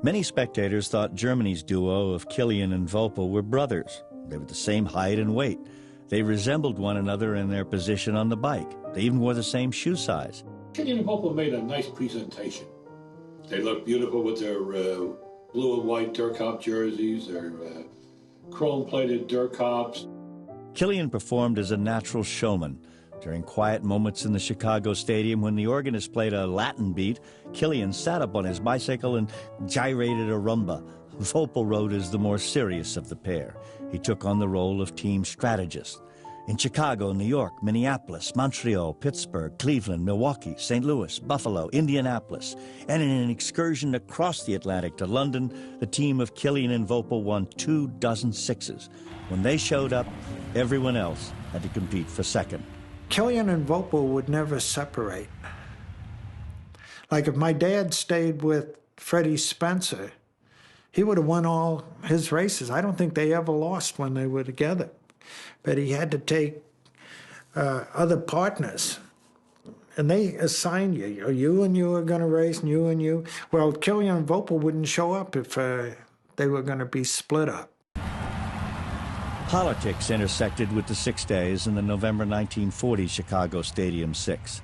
Many spectators thought Germany's duo of Killian and Vopel were brothers. They were the same height and weight. They resembled one another in their position on the bike. They even wore the same shoe size. Killian and Vopel made a nice presentation. They looked beautiful with their blue and white Durkop jerseys, their chrome-plated Durkops. Killian performed as a natural showman. During quiet moments in the Chicago Stadium when the organist played a Latin beat, Killian sat up on his bicycle and gyrated a rumba. Vopel rode as the more serious of the pair. He took on the role of team strategist. In Chicago, New York, Minneapolis, Montreal, Pittsburgh, Cleveland, Milwaukee, St. Louis, Buffalo, Indianapolis, and in an excursion across the Atlantic to London, the team of Killian and Vopel won 24 sixes. When they showed up, everyone else had to compete for second. Killian and Vopel would never separate. Like if my dad stayed with Freddie Spencer, he would have won all his races. I don't think they ever lost when they were together. But he had to take other partners, and they assigned you. You and you are going to race, and you and you. Well, Killian and Vopel wouldn't show up if they were going to be split up. Politics intersected with the 6 days in the November 1940 Chicago Stadium 6.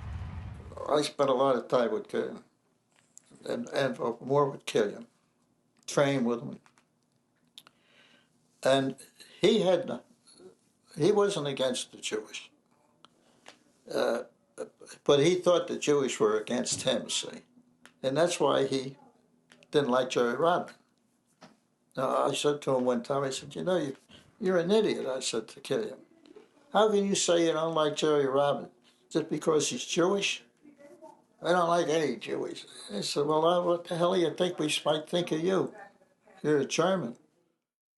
I spent a lot of time with Killian, and more with Killian, trained with him. And he wasn't against the Jewish, but he thought the Jewish were against him, see? And that's why he didn't like Jerry Robin. Now, I said to him one time, I said, you know, you're an idiot, I said to Killian. How can you say you don't like Jerry Robin? Just because he's Jewish? I don't like any Jewish. I said, well, what the hell do you think we might think of you? You're a German.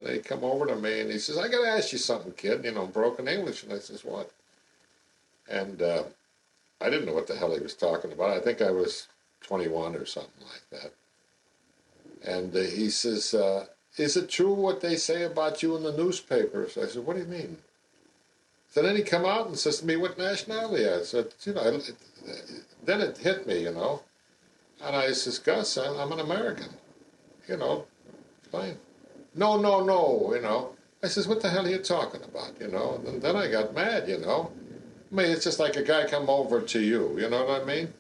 They come over to me and he says, I got to ask you something, kid, broken English. And I says, what? And I didn't know what the hell he was talking about. I think I was 21 or something like that. And he says, is it true what they say about you in the newspapers? I said, what do you mean? So then he come out and says to me, what nationality? I said, then it hit me, And I says, Gus, I'm an American, fine. No, I says, what the hell are you talking about, And then I got mad, I mean, it's just like a guy come over to you, you know what I mean?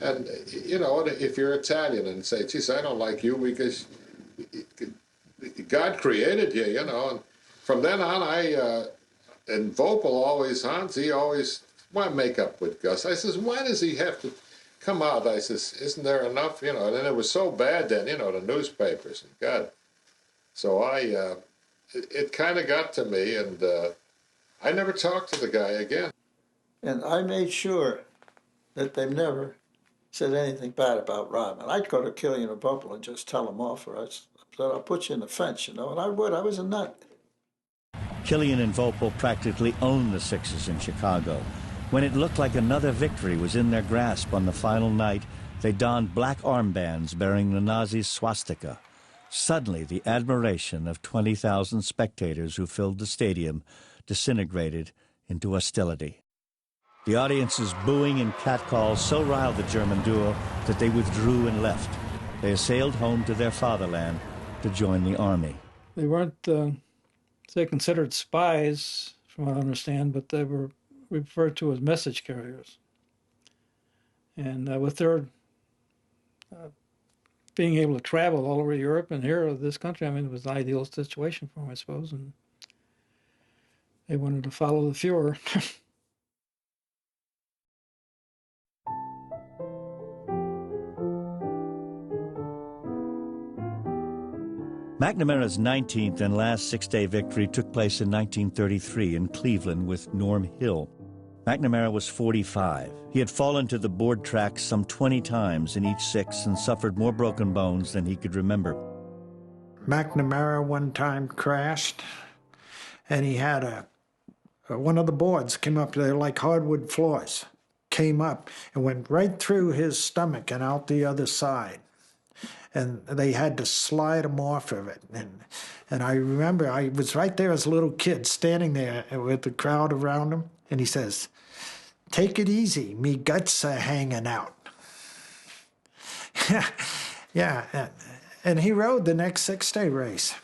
And, if you're Italian and say, geez, I don't like you because God created you, And from then on, and Vopel he always, why make up with Gus? I says, why does he have to come out? I says, isn't there enough, And it was so bad then, the newspapers, and God. So it kind of got to me, and I never talked to the guy again. And I made sure that they never said anything bad about Robin. I'd go to Killian and Vopel and just tell them off, or I said, I'll put you in the fence, and I would. I was a nut. Killian and Vopel practically owned the Sixes in Chicago. When it looked like another victory was in their grasp on the final night, they donned black armbands bearing the Nazi swastika. Suddenly, the admiration of 20,000 spectators who filled the stadium disintegrated into hostility. The audience's booing and catcalls so riled the German duo that they withdrew and left. They sailed home to their fatherland to join the army. They weren't, say, considered spies, from what I understand, but they were referred to as message carriers. And with their being able to travel all over Europe and here, this country, I mean, it was an ideal situation for them, I suppose, and they wanted to follow the Fuhrer. MacNamara's 19th and last six-day victory took place in 1933 in Cleveland with Norm Hill. MacNamara was 45. He had fallen to the board tracks some 20 times in each six and suffered more broken bones than he could remember. MacNamara one time crashed, and he had one of the boards came up there like hardwood floors, came up and went right through his stomach and out the other side. And they had to slide him off of it. And I remember I was right there as a little kid standing there with the crowd around him, and he says, Take it easy, me guts are hanging out. Yeah, and he rode the next six-day race.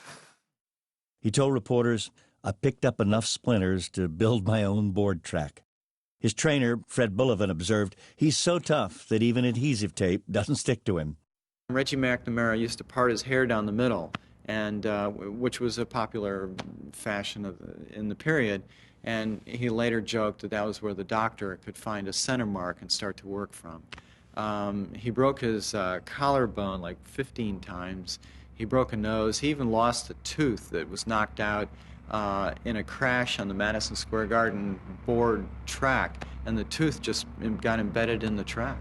He told reporters, "I picked up enough splinters to build my own board track." His trainer, Fred Bullivant, observed, "He's so tough that even adhesive tape doesn't stick to him." Reggie MacNamara used to part his hair down the middle, and which was a popular fashion in the period. And he later joked that that was where the doctor could find a center mark and start to work from. He broke his collarbone like 15 times. He broke a nose. He even lost a tooth that was knocked out in a crash on the Madison Square Garden board track, and the tooth just got embedded in the track.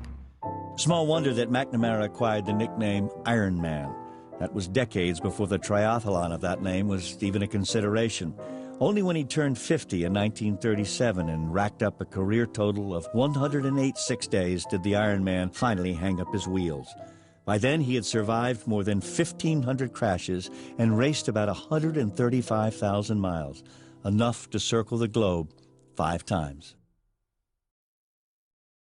Small wonder that MacNamara acquired the nickname Iron Man. That was decades before the triathlon of that name was even a consideration. Only when he turned 50 in 1937 and racked up a career total of 108 6 days did the Iron Man finally hang up his wheels. By then, he had survived more than 1,500 crashes and raced about 135,000 miles, enough to circle the globe 5 times.